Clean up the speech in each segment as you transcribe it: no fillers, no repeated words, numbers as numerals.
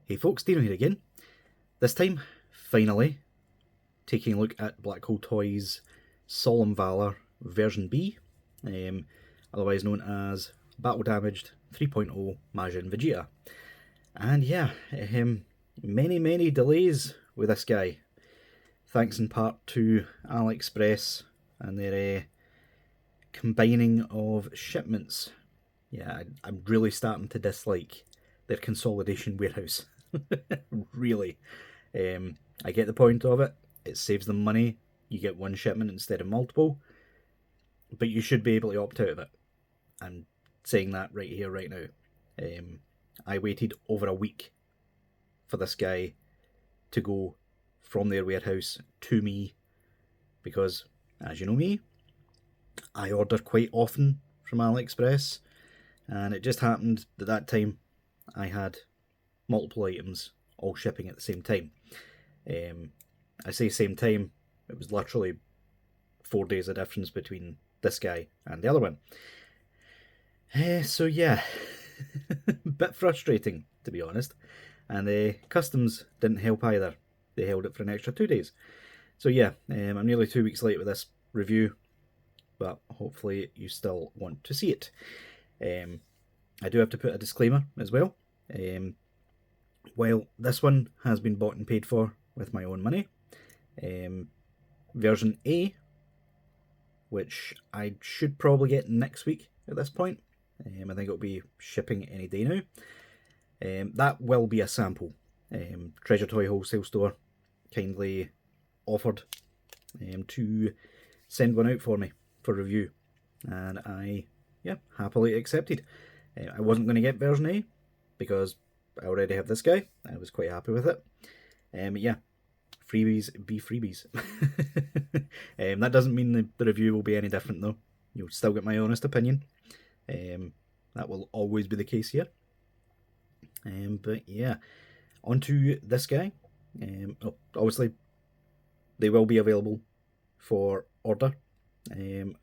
Hey folks, Deano here again. This time, finally, taking a look at Black Hole Toys Solemn Valor version B, otherwise known as Battle Damaged 3.0 Majin Vegeta. And yeah, many delays with this guy, thanks in part to AliExpress and their combining of shipments. Yeah, I'm really starting to dislike their consolidation warehouse. Really. I get the point of it. It saves them money. You get one shipment instead of multiple. But you should be able to opt out of it. I'm saying that right here, right now. I waited over a week for this guy to go from their warehouse to me because, as you know me, I order quite often from AliExpress, and it just happened that time I had multiple items all shipping at the same time. I say same time, it was literally 4 days of difference between this guy and the other one. So yeah, bit frustrating to be honest. And customs didn't help either. They held it for an extra 2 days. So yeah, I'm nearly 2 weeks late with this review, but hopefully you still want to see it. I do have to put a disclaimer as well. While this one has been bought and paid for with my own money, version A, which I should probably get next week at this point, I think it'll be shipping any day now, that will be a sample. Treasure Toy Wholesale Store kindly offered to send one out for me for review, and I happily accepted. I wasn't going to get version A because I already have this guy. I was quite happy with it. Yeah, freebies be freebies. That doesn't mean the review will be any different though. You'll still get my honest opinion. That will always be the case here. But yeah, onto this guy. Obviously, they will be available for order in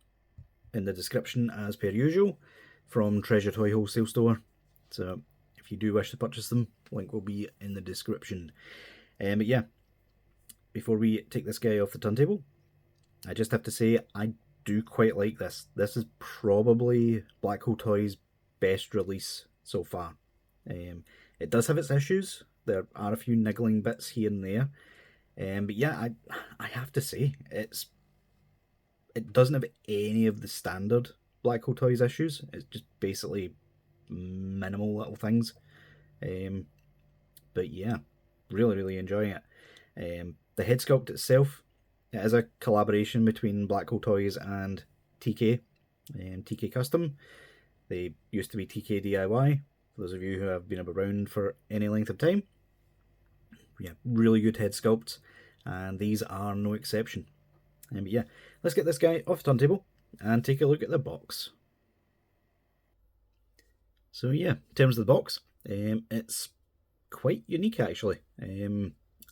the description as per usual from Treasure Toy Wholesale Store. So if you do wish to purchase them, link will be in the description. But yeah, before we take this guy off the turntable, I just have to say I do quite like this. This is probably Black Hole Toys' best release so far. It does have its issues. There are a few niggling bits here and there. But yeah, I have to say, it doesn't have any of the standard Black Hole Toys issues. It's just basically minimal little things. But yeah, really enjoying it. The head sculpt itself, it is a collaboration between Black Hole Toys and TK, TK Custom. They used to be TK DIY, for those of you who have been around for any length of time. Yeah, really good head sculpts, and these are no exception. But yeah, let's get this guy off the turntable and take a look at the box. So yeah, in terms of the box, it's quite unique actually.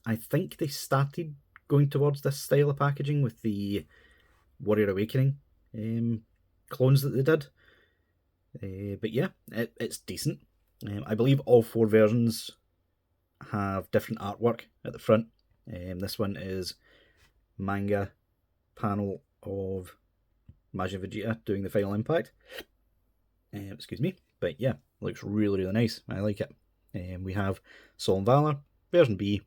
I think they started going towards this style of packaging with the Warrior Awakening clones that they did. But yeah, it's decent. I believe all 4 versions have different artwork at the front. This one is manga panel of Majin Vegeta doing the final impact. Excuse me. But yeah, looks really nice. I like it. We have Solemn Valor, version B,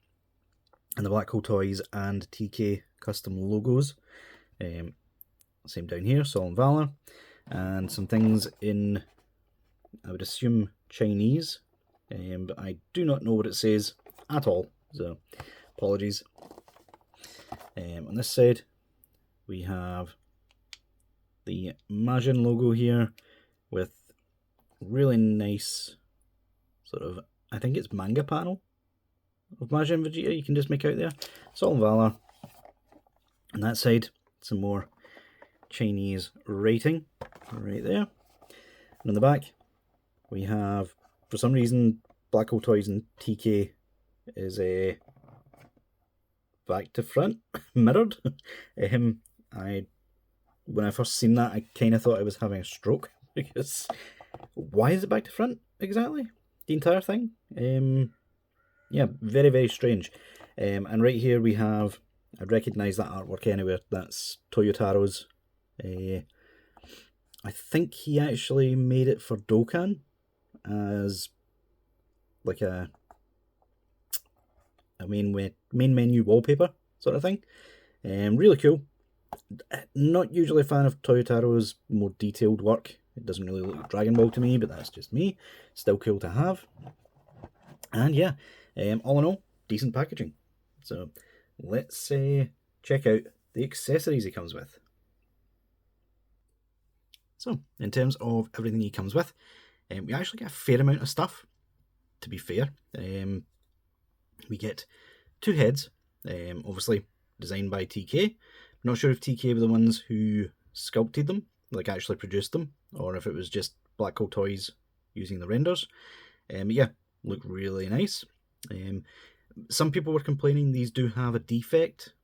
and the Black Hole Toys and TK custom logos. Same down here, Solemn Valor. And some things in, I would assume, Chinese. But I do not know what it says at all, so apologies. On this side, we have the Majin logo here with really nice sort of, I think it's manga panel of Majin Vegeta you can just make out there. Solemn Valor. On that side, some more Chinese writing right there. And on the back, we have, for some reason, Black Hole Toys and TK is a back to front, mirrored. When I first seen that, I kind of thought I was having a stroke, because why is it back to front exactly? The entire thing? Yeah, very, very strange. And right here we have, I'd recognise that artwork anywhere. That's Toyotaro's. I think he actually made it for Dokkan as like a main menu wallpaper sort of thing. Really cool. Not usually a fan of Toyotaro's more detailed work. It doesn't really look like Dragon Ball to me, but that's just me. Still cool to have. And yeah, all in all, decent packaging. So let's check out the accessories he comes with. So in terms of everything he comes with, we actually get a fair amount of stuff, to be fair. We get 2 heads, obviously designed by TK. Not sure if TK were the ones who sculpted them, like actually produced them, or if it was just Black Hole Toys using the renders. But yeah, look really nice. Some people were complaining these do have a defect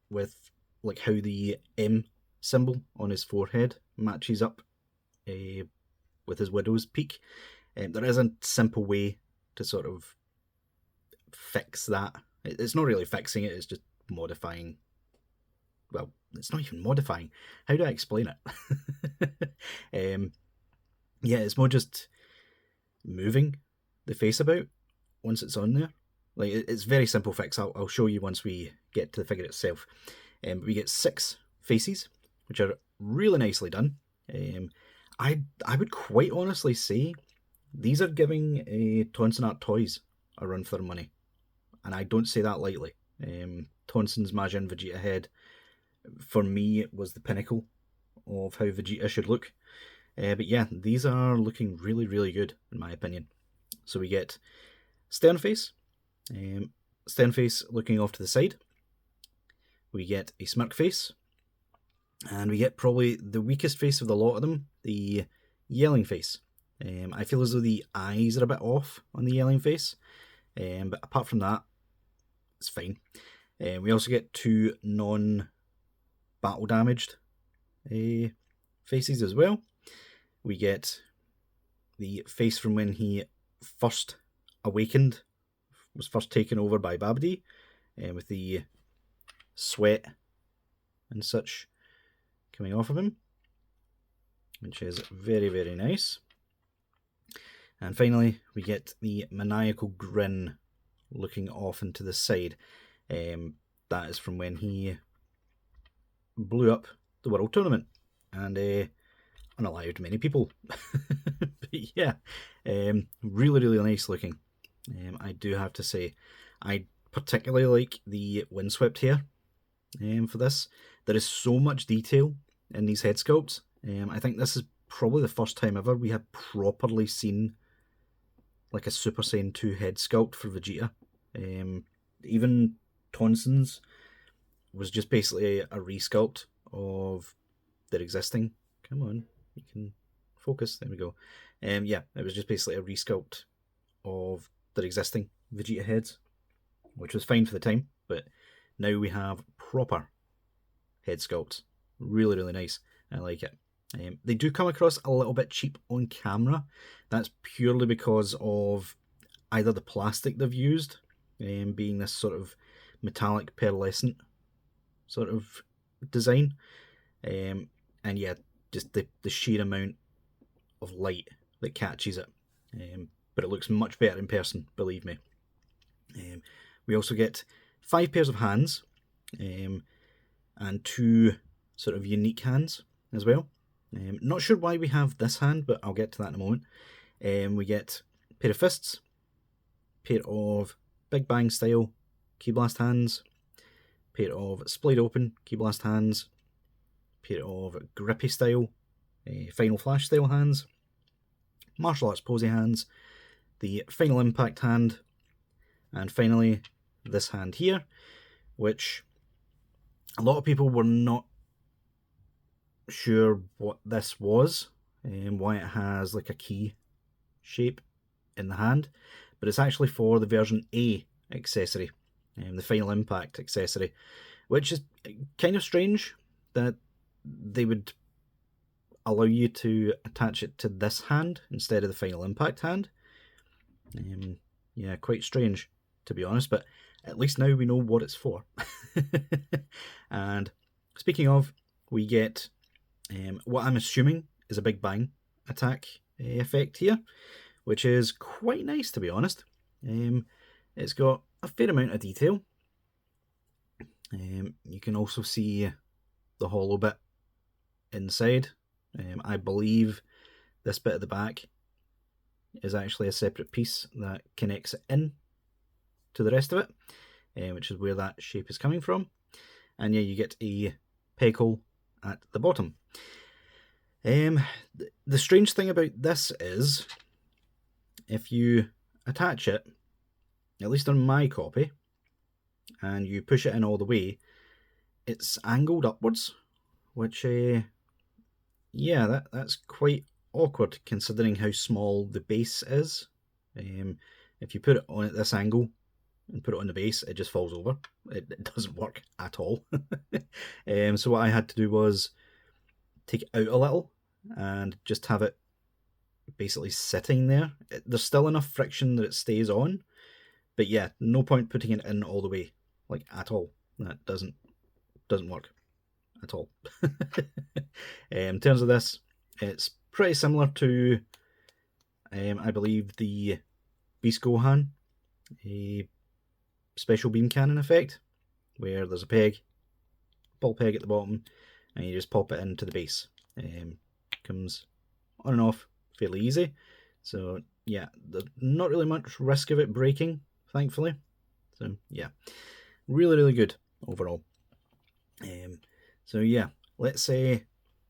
with like how the M symbol on his forehead matches up with his widow's peak. There is a simple way to sort of fix that. It's not really fixing it, it's just modifying. Well, it's not even modifying. How do I explain it? Yeah, it's more just moving the face about once it's on there. Like, it's very simple fix. I'll show you once we get to the figure itself. We get 6 faces, which are really nicely done. I would quite honestly say these are giving Tonson Art Toys a run for their money, and I don't say that lightly. Tonson's Majin Vegeta head, for me, was the pinnacle of how Vegeta should look. But yeah, these are looking really, really good, in my opinion. So we get stern face looking off to the side. We get a smirk face, and we get probably the weakest face of the lot of them, the yelling face. I feel as though the eyes are a bit off on the yelling face, but apart from that, it's fine. We also get 2 non-battle damaged faces as well. We get the face from when he first awakened, was first taken over by Babidi, with the sweat and such coming off of him, which is very, very nice. And finally, we get the maniacal grin looking off into the side. That is from when he blew up the World Tournament and unalived many people. But yeah, really, really nice looking. I do have to say, I particularly like the windswept hair for this. There is so much detail in these head sculpts. I think this is probably the first time ever we have properly seen like a Super Saiyan 2 head sculpt for Vegeta. Even Tonson's was just basically a resculpt of their existing. Come on, you can focus. There we go. Yeah, it was just basically a resculpt of their existing Vegeta heads, which was fine for the time, but now we have proper head sculpts. Really, really nice. I like it. They do come across a little bit cheap on camera. That's purely because of either the plastic they've used, being this sort of metallic pearlescent sort of design, and yeah, just the sheer amount of light that catches it. But it looks much better in person, believe me. We also get 5 pairs of hands, and 2 sort of unique hands as well. Not sure why we have this hand, but I'll get to that in a moment. We get a pair of fists, pair of Big Bang style Key Blast hands, pair of Split Open Key Blast hands, pair of Grippy style Final Flash style hands, Martial Arts Posey hands, the Final Impact hand, and finally this hand here, which a lot of people were not sure what this was and why it has like a key shape in the hand, but it's actually for the version A accessory, the Final Impact accessory, which is kind of strange that they would allow you to attach it to this hand instead of the Final Impact hand. Yeah, quite strange, to be honest, but at least now we know what it's for. And speaking of, we get what I'm assuming is a Big Bang attack effect here, which is quite nice, to be honest. It's got a fair amount of detail. You can also see the hollow bit inside. I believe this bit at the back is actually a separate piece that connects it in to the rest of it, which is where that shape is coming from. And yeah, you get a peg hole at the bottom. The strange thing about this is, if you attach it, at least on my copy, and you push it in all the way, it's angled upwards, which, yeah, that's quite awkward considering how small the base is. If you put it on at this angle and put it on the base, it just falls over. It doesn't work at all. So what I had to do was take it out a little and just have it basically sitting there. There's still enough friction that it stays on, but yeah, no point putting it in all the way, like at all. That doesn't work at all. In terms of this, it's pretty similar to, I believe, the Beast Gohan, a special beam cannon effect, where there's a peg, ball peg at the bottom, and you just pop it into the base. Comes on and off fairly easy. So yeah, there's not really much risk of it breaking, thankfully. So yeah, really good overall. So yeah, let's get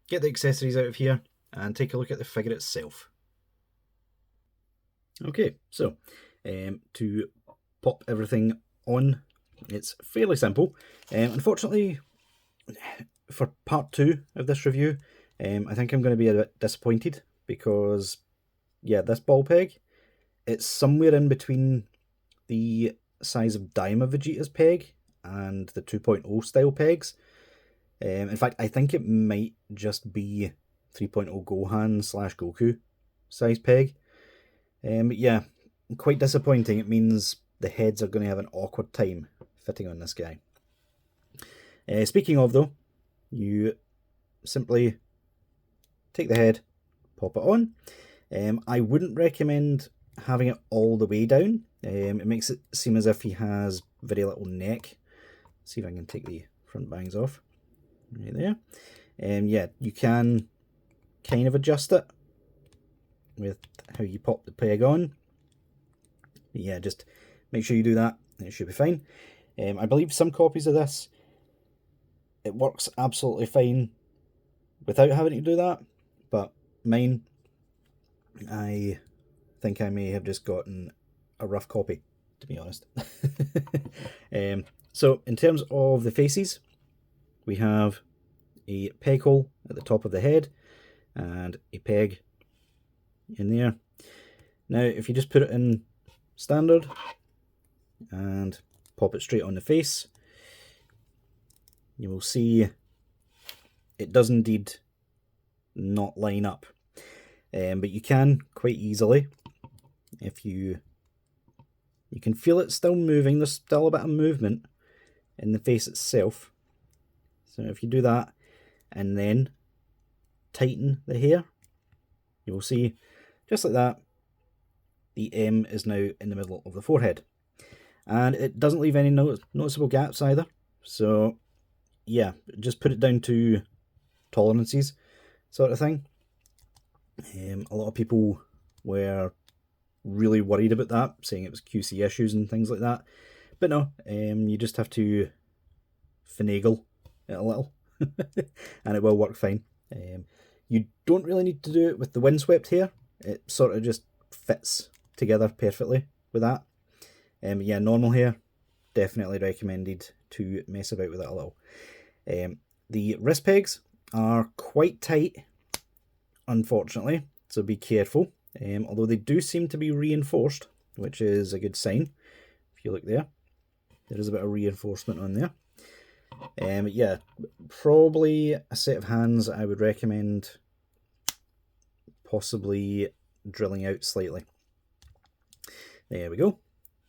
the accessories out of here and take a look at the figure itself. Okay, so to pop everything on, it's fairly simple. Unfortunately, for part 2 of this review, I think I'm going to be a bit disappointed because, yeah, this ball peg, it's somewhere in between the size of Daima Vegeta's peg and the 2.0 style pegs. In fact, I think it might just be 3.0 Gohan / Goku size peg. But yeah, quite disappointing. It means the heads are going to have an awkward time fitting on this guy. Speaking of though, you simply take the head, pop it on. I wouldn't recommend having it all the way down. It makes it seem as if he has very little neck. Let's see if I can take the front bangs off. Right there. Yeah, you can kind of adjust it with how you pop the peg on. But yeah, just make sure you do that and it should be fine. I believe some copies of this, it works absolutely fine without having to do that, but mine, I think I may have just gotten a rough copy, to be honest. So in terms of the faces, we have a peg hole at the top of the head and a peg in there. Now if you just put it in standard and pop it straight on the face, you will see it does indeed not line up. But you can quite easily, if you can feel it still moving, there's still a bit of movement in the face itself. So if you do that and then tighten the hair, you will see, just like that, the M is now in the middle of the forehead. And it doesn't leave any noticeable gaps either. So yeah, just put it down to tolerances sort of thing. A lot of people were really worried about that, saying it was QC issues and things like that. But no, you just have to finagle it a little and it will work fine. You don't really need to do it with the windswept hair. It sort of just fits together perfectly with that. Yeah, normal hair, definitely recommended to mess about with it a little. The wrist pegs are quite tight, unfortunately, so be careful. Although they do seem to be reinforced, which is a good sign. If you look there, there is a bit of reinforcement on there. Yeah, probably a set of hands I would recommend possibly drilling out slightly. There we go.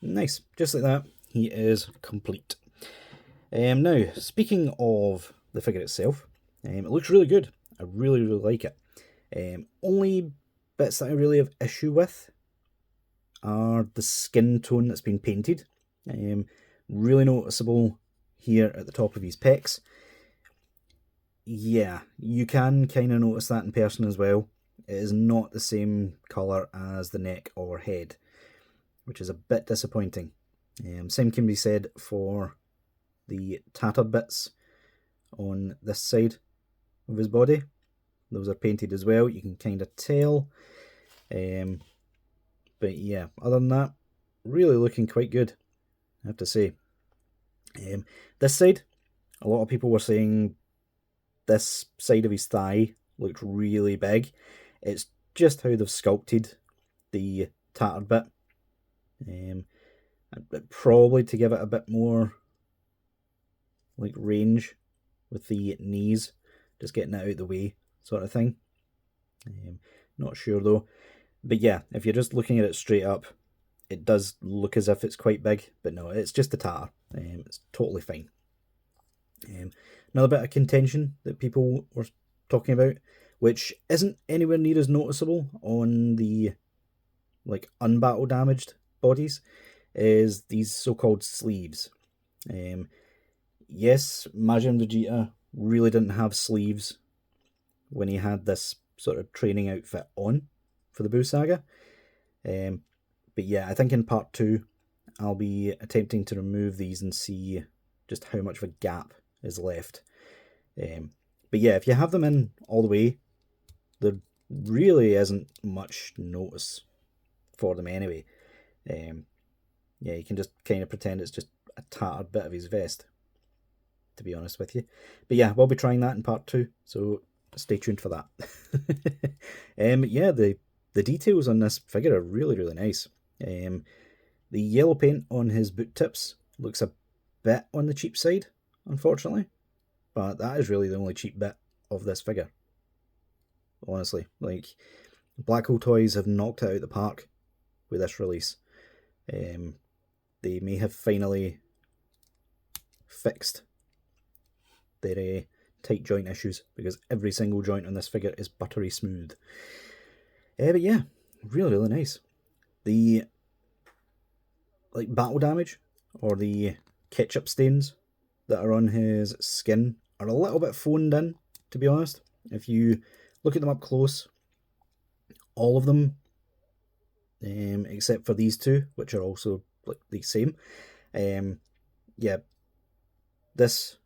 Nice, just like that, he is complete. Now, speaking of the figure itself, it looks really good. I really, really like it. Only bits that I really have issue with are the skin tone that's been painted. Really noticeable here at the top of his pecs. Yeah, you can kind of notice that in person as well. It is not the same colour as the neck or head, which is a bit disappointing. Same can be said for the tattered bits on this side of his body. Those are painted as well, you can kind of tell. But yeah, other than that, really looking quite good, I have to say. This side, a lot of people were saying this side of his thigh looked really big. It's just how they've sculpted the tattered bit. Probably to give it a bit more like range with the knees, just getting it out of the way sort of thing. Not sure though. But yeah, if you're just looking at it straight up, it does look as if it's quite big, but no, it's just the tatter. It's totally fine. Another bit of contention that people were talking about, which isn't anywhere near as noticeable on the like unbattle damaged bodies, is these so-called sleeves. Yes, Majin Vegeta really didn't have sleeves when he had this sort of training outfit on for the Buu Saga. But yeah, I think in part 2, I'll be attempting to remove these and see just how much of a gap is left. But yeah, if you have them in all the way, there really isn't much notice for them anyway. Yeah, you can just kind of pretend it's just a tattered bit of his vest, to be honest with you. But yeah, we'll be trying that in part 2, so stay tuned for that. Yeah, the details on this figure are really, really nice. The yellow paint on his boot tips looks a bit on the cheap side, unfortunately, but that is really the only cheap bit of this figure. Honestly, like, Black Hole Toys have knocked it out of the park with this release. They may have finally fixed their tight joint issues, because every single joint on this figure is buttery smooth. But yeah, really, really nice. The like battle damage or the ketchup stains that are on his skin are a little bit phoned in, to be honest. If you look at them up close, all of them, except for these two, which are also like the same, yeah, this,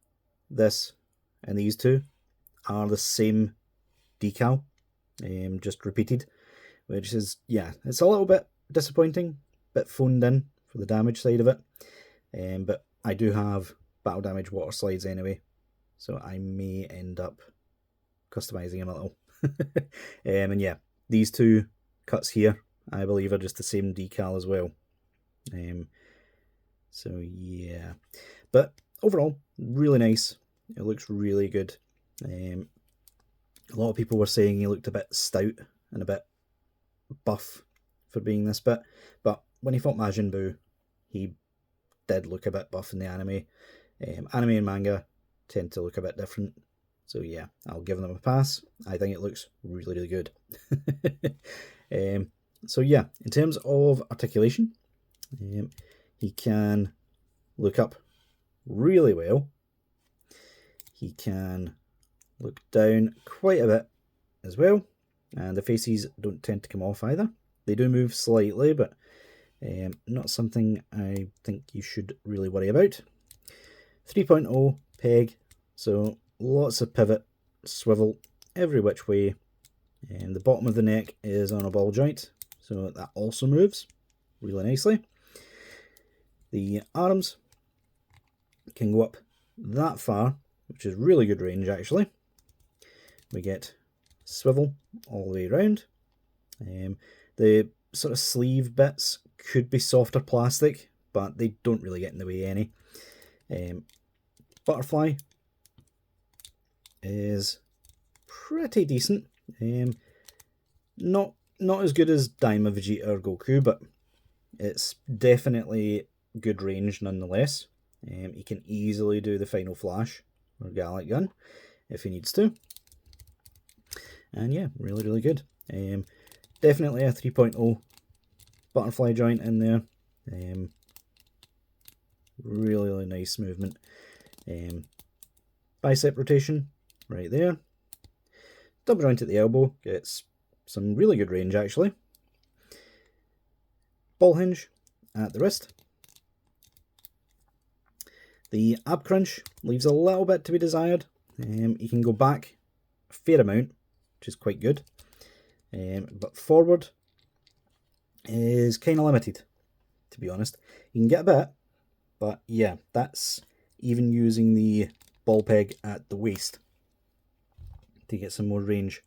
and these two are the same decal, just repeated, which is, yeah, it's a little bit disappointing, bit phoned in for the damage side of it. But I do have battle damage water slides anyway, so I may end up customizing him a little. And yeah, these two cuts here, I believe, are just the same decal as well. So yeah, but overall, really nice. It looks really good. A lot of people were saying he looked a bit stout and a bit buff for being this bit, but when he fought Majin Buu, he did look a bit buff in the anime. Anime and manga tend to look a bit different, so yeah, I'll give them a pass. I think it looks really, really good. So yeah, in terms of articulation, he can look up really well. He can look down quite a bit as well, and the faces don't tend to come off either. They do move slightly, but not something I think you should really worry about. 3.0 peg, so lots of pivot, swivel every which way. And the bottom of the neck is on a ball joint, so that also moves really nicely. The arms can go up that far, which is really good range actually. We get swivel all the way around. The sort of sleeve bits could be softer plastic, but they don't really get in the way any. Butterfly is pretty decent. Not as good as Daima, Vegeta or Goku, but It's definitely good range nonetheless. He can easily do the final flash or Gallic gun if he needs to. And yeah, really, really good. Definitely a 3.0 butterfly joint in there. Really, really nice movement. Bicep rotation right there. Double joint at the elbow, gets some really good range actually. Ball hinge at the wrist. The ab crunch leaves a little bit to be desired. You can go back a fair amount, which is quite good. But forward is kind of limited, to be honest. You can get a bit, but yeah, that's even using the ball peg at the waist to get some more range.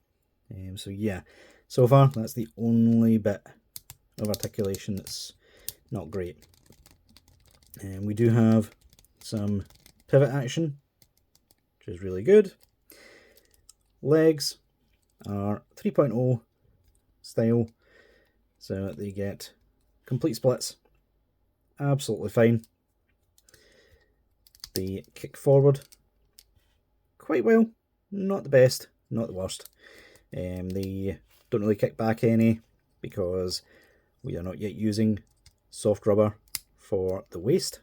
So yeah, so far that's the only bit of articulation that's not great. And we do have some pivot action, which is really good. Legs are 3.0 style, so they get complete splits, absolutely fine. They kick forward quite well, not the best, not the worst. They don't really kick back any because we are not yet using soft rubber for the waist,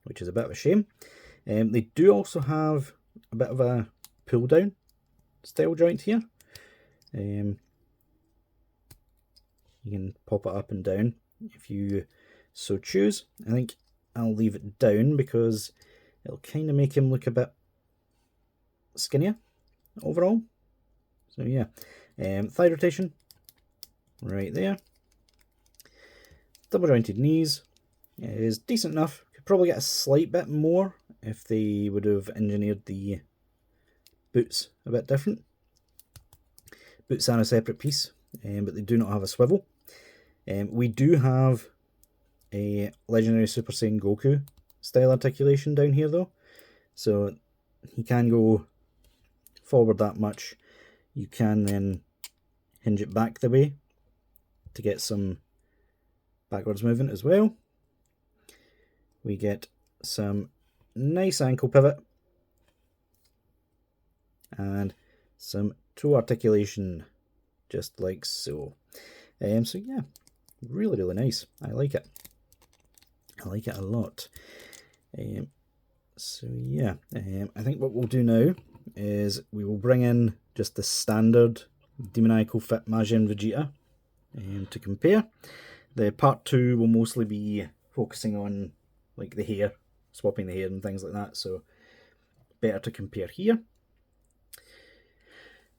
which is a bit of a shame. They do also have a bit of a pull down style joint here. You can pop it up and down if you so choose. I think I'll leave it down because it'll kind of make him look a bit skinnier overall. So yeah, thigh rotation right there. Double jointed knees is decent enough. Could probably get a slight bit more if they would have engineered the boots a bit different. Boots are a separate piece, but they do not have a swivel. We do have a legendary Super Saiyan Goku style articulation down here though, so he can go forward that much. You can then hinge it back the way to get some backwards movement as well. We get some nice ankle pivot and some toe articulation, just like so. So yeah, really, really nice. I like it. I like it a lot. So yeah, I think what we'll do now is we will bring in just the standard demoniacal fit Majin Vegeta to compare. The part 2 will mostly be focusing on like the hair, swapping the hair and things like that, so better to compare here.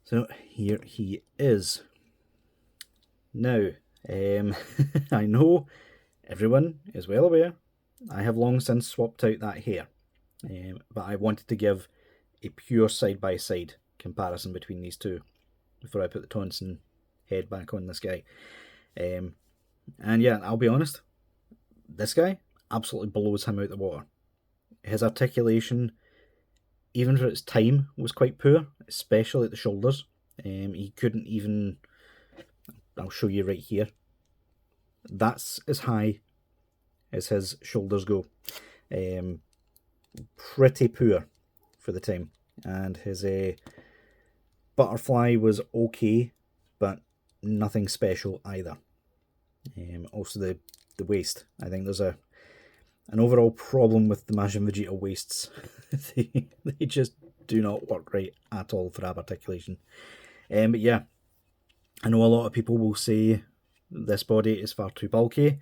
So here he is. Now, I know everyone is well aware I have long since swapped out that hair, but I wanted to give a pure side-by-side comparison between these two before I put the Tonson head back on this guy. And yeah, I'll be honest, this guy absolutely blows him out the water. His articulation, even for its time, was quite poor, especially at the shoulders. He couldn't even... I'll show you right here. That's as high as his shoulders go. Pretty poor for the time. And his butterfly was okay, but nothing special either. Also the waist. I think there's an overall problem with the Majin Vegeta waists. they just do not work right at all for ab articulation. But yeah, I know a lot of people will say this body is far too bulky.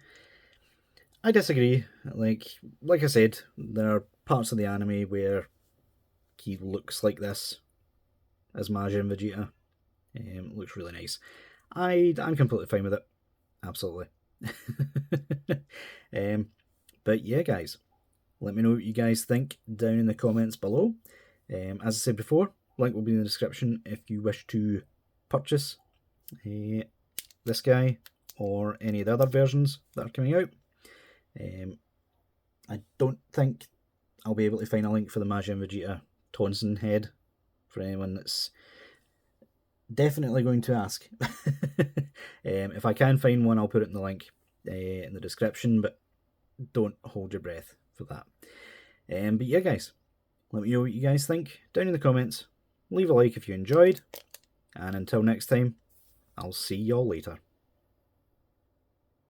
I disagree. Like I said, there are parts of the anime where he looks like this as Majin Vegeta. Looks really nice. I'm completely fine with it. Absolutely. But yeah, guys, let me know what you guys think down in the comments below. As I said before, link will be in the description if you wish to purchase this guy or any of the other versions that are coming out. I don't think I'll be able to find a link for the Majin Vegeta Tonson head for anyone that's definitely going to ask. If I can find one, I'll put it in the link. in the description, but don't hold your breath for that. But yeah, guys, let me know what you guys think down in the comments. Leave a like if you enjoyed, and until next time, I'll see y'all later.